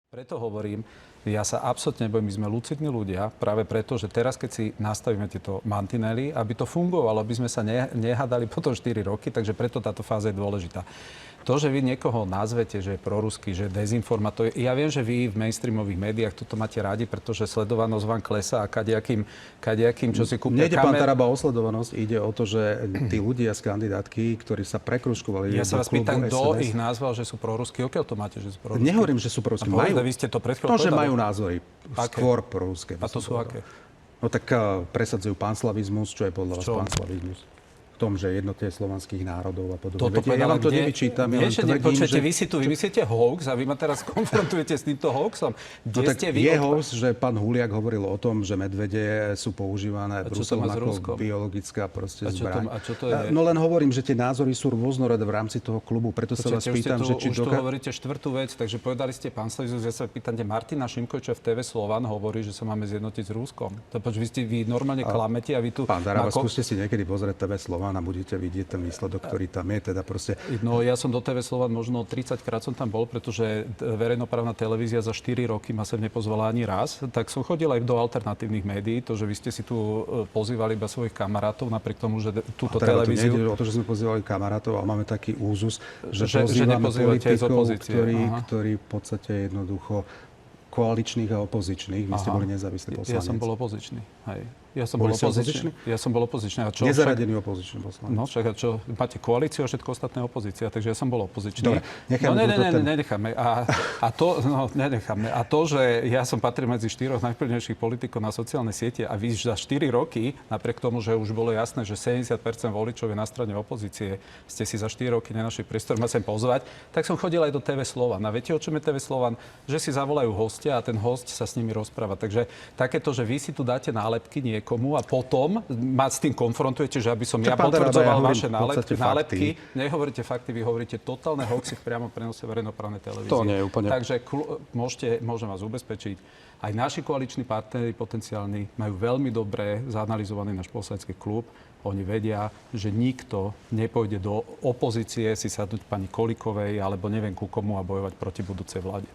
Preto hovorím, ja sa absolútne nebojím, my sme lucidní ľudia, práve preto, že teraz, keď si nastavíme tieto mantinely, aby to fungovalo, aby sme sa nehádali potom 4 roky, takže preto táto fáza je dôležitá. To, že vy niekoho nazvete, že je proruský, že je dezinformátor, ja viem, že vy v mainstreamových médiách toto máte radi, pretože sledovanosť vám klesá a kadejakým čo si kúpia Nejde, pán Taraba, o sledovanosť, ide o to, že tí ľudia z kandidátky, ktorí sa prekružkovali ja sa vás pýtam, kto ich SNS, nazval, že sú proruskí, odkiaľ to máte, že sú proruskí? Nehovorím, že sú proruskí. Vy ste to pred chvíľou že povedali. majú názory skôr proruské. A to sú aké? No tak presadzujú panslavizmus, čo je podľa vás panslavizmus? V tom, že jednotie slovanských národov a podobne. Ja vám to nevyčítam, ja len tvrdím, počujete, vy si tu vymyslíte hoax a vy ma teraz konfrontujete s týmto hoaxom. No tak je hoax, že pán Huliak hovoril o tom, že medvede sú používané Bruselom ako biologická zbraň. A čo to je? No len hovorím, že tie názory sú rôznorodé v rámci toho klubu, preto sa vás pýtam, že či už tu hovoríte štvrtú vec, takže povedali ste pán Slavizus, ja sa pýtam, kde Martina Šimkoviča v TV Slovan hovorí, že sa máme zjednotiť s Ruskom. Vy normálne klamete a vy tu... Pán Taraba, skúste si niekedy pozrieť TV Slovan a budete vidieť ten výsledok, ktorý tam je, teda proste... No ja som do TV Slovan možno 30 krát som tam bol, pretože verejnoprávna televízia za 4 roky ma sem nepozvala ani raz. Tak som chodil aj do alternatívnych médií, to, že vy ste si tu pozývali iba svojich kamarátov, napriek tomu, že túto televíziu... Nejde o to, že sme pozývali kamarátov, ale máme taký úzus, že pozývame politikov, ktorí v podstate jednoducho koaličných a opozičných. Vy ste boli nezávislý poslanec. Ja som bol opozičný, hej. Ja som bol opozičný. A čo? Nezaradený opozičný poslanec. No však a čo? Máte koalíciu a všetko ostatné opozícia, takže ja som bol opozičný. Dobre, nenecháme. Nenecháme. A to, že ja som patril medzi 4 najvplyvnejších politikov na sociálne siete a vy za 4 roky, napriek tomu, že už bolo jasné, že 70% voličov je na strane opozície, ste si za 4 roky nenašli priestor ma sem pozvať, tak som chodil aj do TV Slovan. A viete, o čom je TV Slovan? Že si zavolajú hostia a ten host sa s nimi rozpráva. Takže takéto, že vy si tu dáte nálepky niekomu a potom ma s tým konfrontujete, že aby som ja potvrdzoval vaše nálepky. Nehovoríte fakty, vy hovoríte totálne hoaxy v priamom prenose verejnoprávnej televízie. To nie je úplne. Takže môžem vás ubezpečiť, aj naši koaliční partneri potenciálni majú veľmi dobre zanalizovaný náš poslanecký klub. Oni vedia, že nikto nepôjde do opozície si sadnúť pani Kolíkovej alebo neviem ku komu a bojovať proti budúcej vláde.